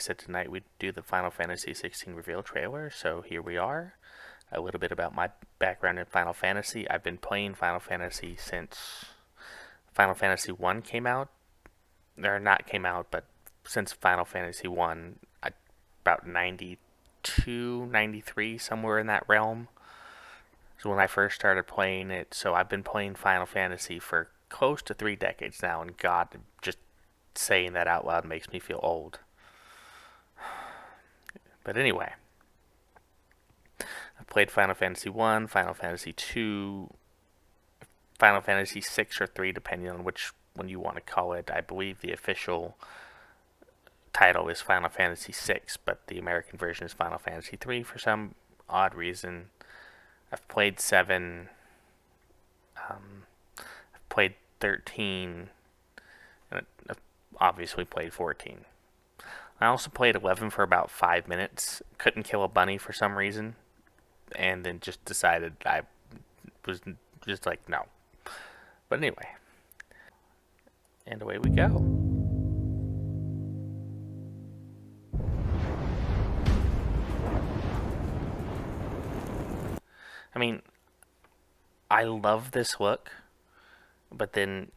said tonight we'd do the Final Fantasy XVI reveal trailer, so here we are. A little bit about my background in Final Fantasy. I've been playing Final Fantasy since Final Fantasy 1 came out. Or not came out, but since Final Fantasy 1, about 92, 93, somewhere in that realm. So when I first started playing it, so I've been playing Final Fantasy for close to 3 decades now, and God, just saying that out loud makes me feel old. But anyway, I've played Final Fantasy 1, Final Fantasy 2, Final Fantasy 6 or 3, depending on which one you want to call it. I believe the official title is Final Fantasy 6, but the American version is Final Fantasy 3 for some odd reason. I've played 7, I've played 13, and I've obviously played 14. I also played 11 for about 5 minutes, couldn't kill a bunny for some reason, and then just decided I was just like, no. But anyway, and away we go. I mean, I love this look, but then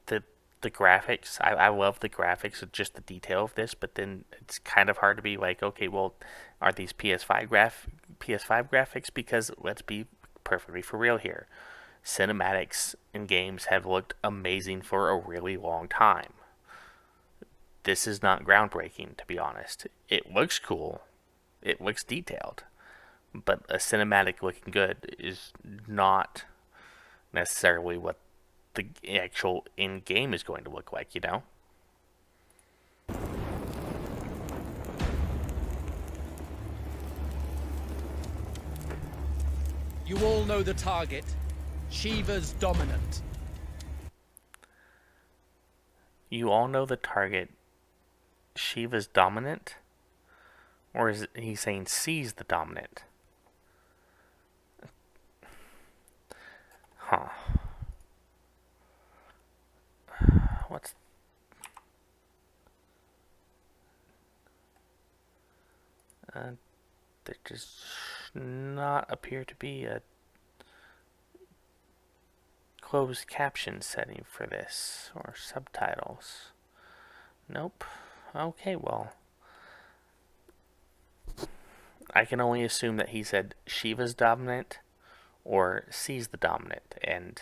the graphics, I love the graphics, just the detail of this, but then it's kind of hard to be like, okay, well, are these PS5 graphics? Because let's be perfectly for real here. Cinematics in games have looked amazing for a really long time. This is not groundbreaking, to be honest. It looks cool. It looks detailed. But a cinematic looking good is not necessarily what the actual in-game is going to look like, you know? You all know the target. Shiva's dominant. You all know the target. Shiva's dominant? Or is he saying C's the dominant? Huh. What's... there does not appear to be a closed caption setting for this, or subtitles. Nope. Okay, well, I can only assume that he said Shiva's dominant or C's the dominant, and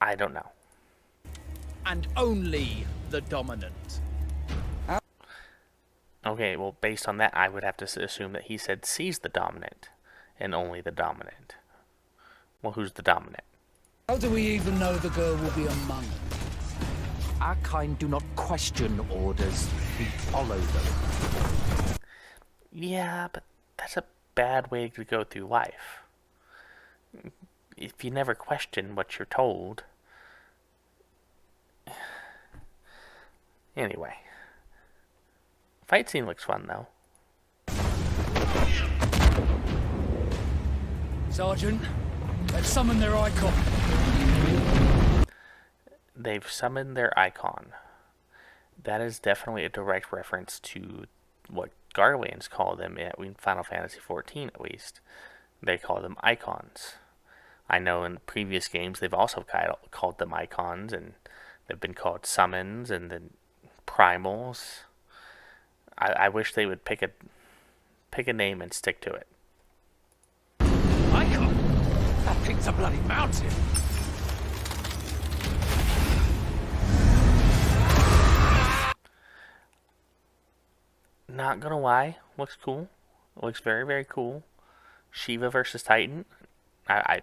I don't know. And only the dominant. Okay, well, based on that, I would have to assume that he said C's the dominant and only the dominant. Well, who's the dominant? How do we even know the girl will be among them? Our kind do not question orders, we follow them. Yeah, but that's a bad way to go through life. If you never question what you're told. Anyway. Fight scene looks fun, though. Sergeant, let's summon their icon. They've summoned their icon. That is definitely a direct reference to what Guardians call them in Final Fantasy XIV, at least. They call them icons. I know in previous games they've also called them icons, and they've been called summons and then primals. I wish they would pick a name and stick to it. Icon? That thing's a bloody mountain. Not gonna lie, looks cool. Looks very, very cool. Shiva versus Titan. I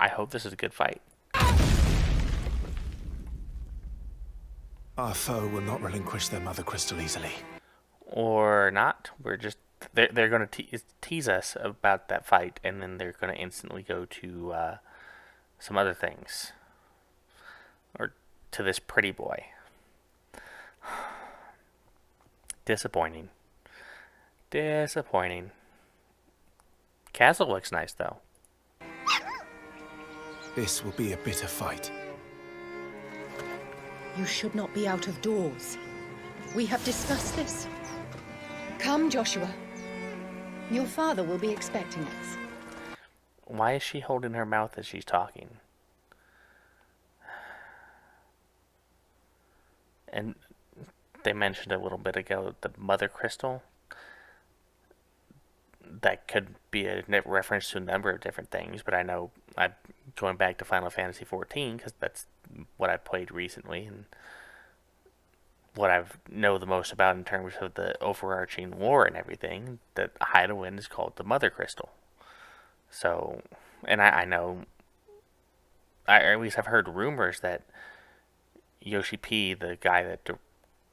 hope this is a good fight. Our foe will not relinquish their mother crystal easily. Or not. They're going to tease us about that fight, and then they're going to instantly go to some other things. Or to this pretty boy. Disappointing. Disappointing. Castle looks nice, though. This will be a bitter fight. You should not be out of doors. We have discussed this. Come, Joshua. Your father will be expecting us. Why is she holding her mouth as she's talking? And they mentioned a little bit ago the mother crystal. That could be a reference to a number of different things, but I know I'm going back to Final Fantasy XIV because that's what I played recently and what I know the most about in terms of the overarching lore and everything. That Hydaelyn is called the Mother Crystal. So, and I know, or at least I've heard rumors that Yoshi P, the guy that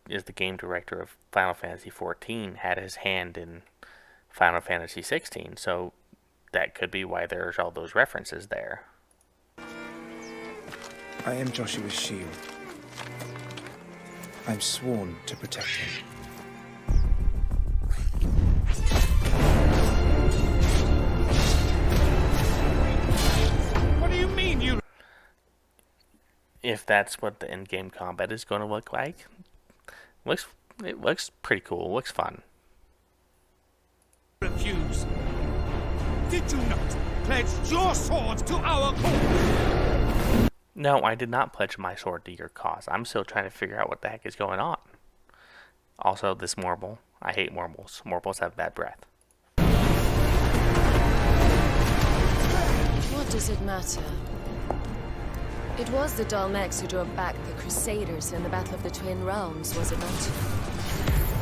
is the game director of Final Fantasy XIV, had his hand in Final Fantasy XVI, so that could be why there's all those references there. I am Joshua's shield. I'm sworn to protect him. What do you mean, you... If that's what the in-game combat is going to look like, it looks pretty cool. It looks fun. refuse? Did you not pledge your sword to our cause? No, I did not pledge my sword to your cause. I'm still trying to figure out what the heck is going on. Also, this Morble. I hate Morbles. Morbles have bad breath. What does it matter? It was the Dalmex who drove back the Crusaders in the Battle of the Twin Realms, was it not?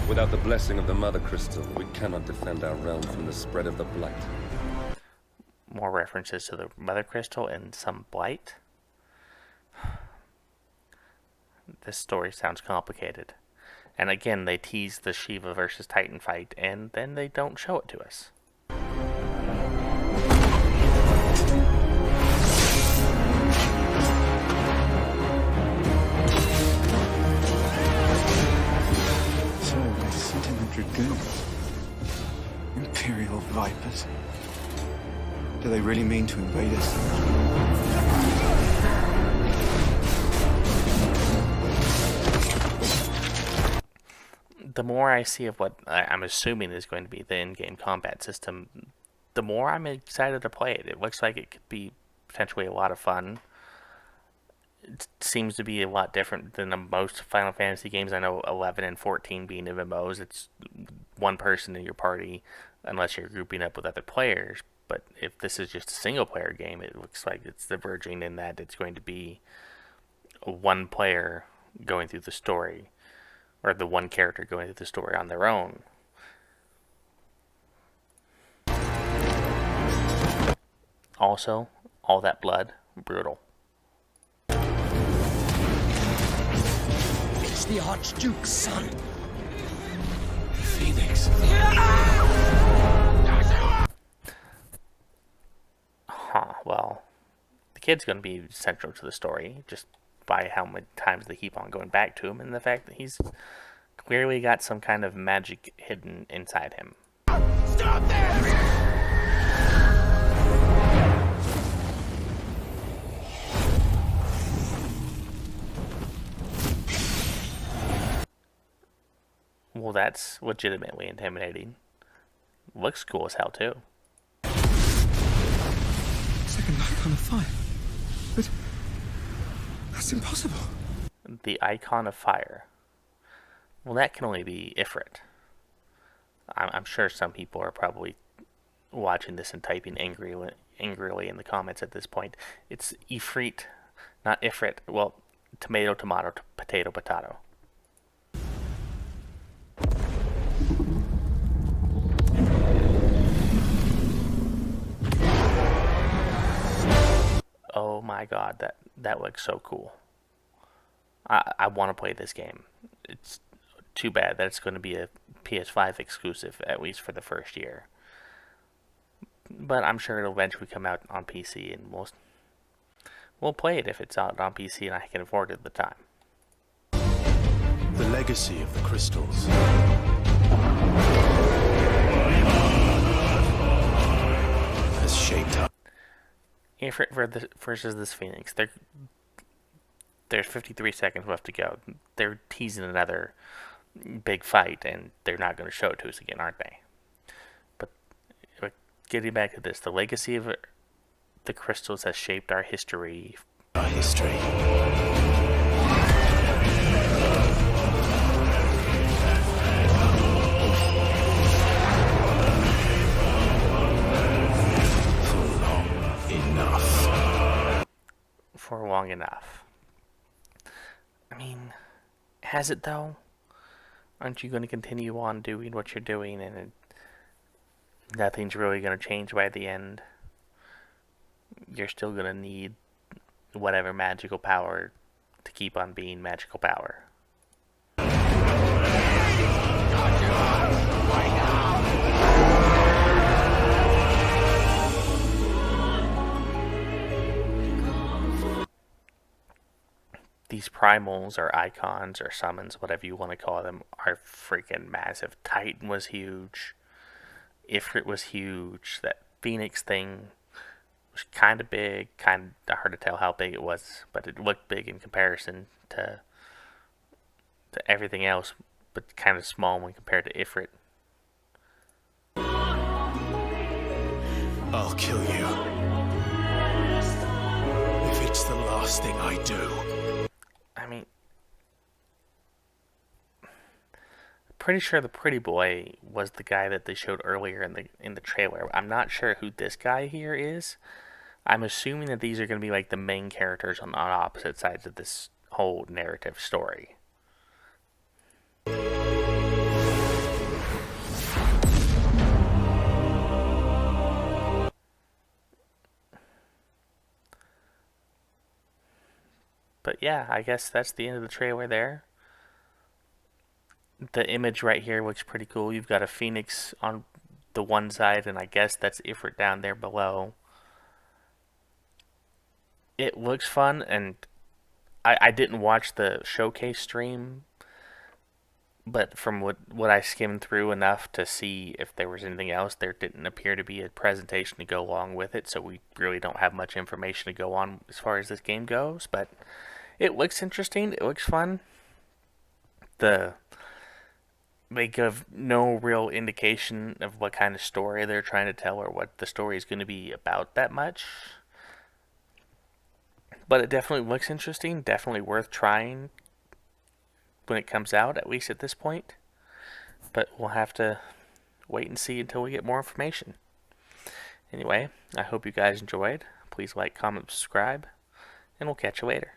Without the blessing of the Mother Crystal, we cannot defend our realm from the spread of the Blight. More references to the Mother Crystal and some Blight. This story sounds complicated. And again, they tease the Shiva versus Titan fight, and then they don't show it to us. So, I sent in the Dragoons. Imperial Vipers. Do they really mean to invade us? The more I see of what I'm assuming is going to be the in-game combat system, the more I'm excited to play it. It looks like it could be potentially a lot of fun. It seems to be a lot different than most Final Fantasy games. I know 11 and 14 being MMOs, it's one person in your party unless you're grouping up with other players. But if this is just a single-player game, it looks like it's diverging in that it's going to be one player going through the story, or the one character going through the story on their own. Also, all that blood, brutal. It's the Archduke's son. Phoenix. Huh, well, the kid's going to be central to the story, just by how many times they keep on going back to him, and the fact that he's clearly got some kind of magic hidden inside him. Stop this! Well, that's legitimately intimidating. Looks cool as hell, too. Second icon of fire. But that's impossible. The Icon of Fire. Well, that can only be Ifrit. I'm sure some people are probably watching this and typing angrily in the comments at this point. It's Ifrit, not Ifrit. Well, tomato, tomato, potato, potato. Oh my god, that looks so cool. I want to play this game. It's too bad that it's going to be a PS5 exclusive, at least for the first year. But I'm sure it'll eventually come out on PC, and we'll play it if it's out on PC and I can afford it at the time. The legacy of the crystals. Has shaped up. Ifrit versus this Phoenix. There's 53 seconds left to go. They're teasing another big fight, and they're not going to show it to us again, aren't they? But getting back to this, the legacy of the crystals has shaped our history. Our history. For long enough. I mean, has it though? Aren't you going to continue on doing what you're doing, and nothing's really going to change by the end? You're still going to need whatever magical power to keep on being magical power. These primals or icons or summons, whatever you want to call them, are freaking massive. Titan was huge. Ifrit was huge. That Phoenix thing was kind of big. Kind of hard to tell how big it was, but it looked big in comparison to everything else, but kind of small when compared to Ifrit. I'll kill you. If it's the last thing I do. I mean, pretty sure the pretty boy was the guy that they showed earlier in the trailer. I'm not sure who this guy here is. I'm assuming that these are going to be like the main characters on opposite sides of this whole narrative story. But yeah, I guess that's the end of the trailer there. The image right here looks pretty cool. You've got a phoenix on the one side, and I guess that's Ifrit down there below. It looks fun, and I didn't watch the showcase stream, but from what I skimmed through enough to see if there was anything else, there didn't appear to be a presentation to go along with it, so we really don't have much information to go on as far as this game goes, but it looks interesting. It looks fun. They give no real indication of what kind of story they're trying to tell or what the story is going to be about that much. But it definitely looks interesting. Definitely worth trying when it comes out, at least at this point. But we'll have to wait and see until we get more information. Anyway, I hope you guys enjoyed. Please like, comment, subscribe, and we'll catch you later.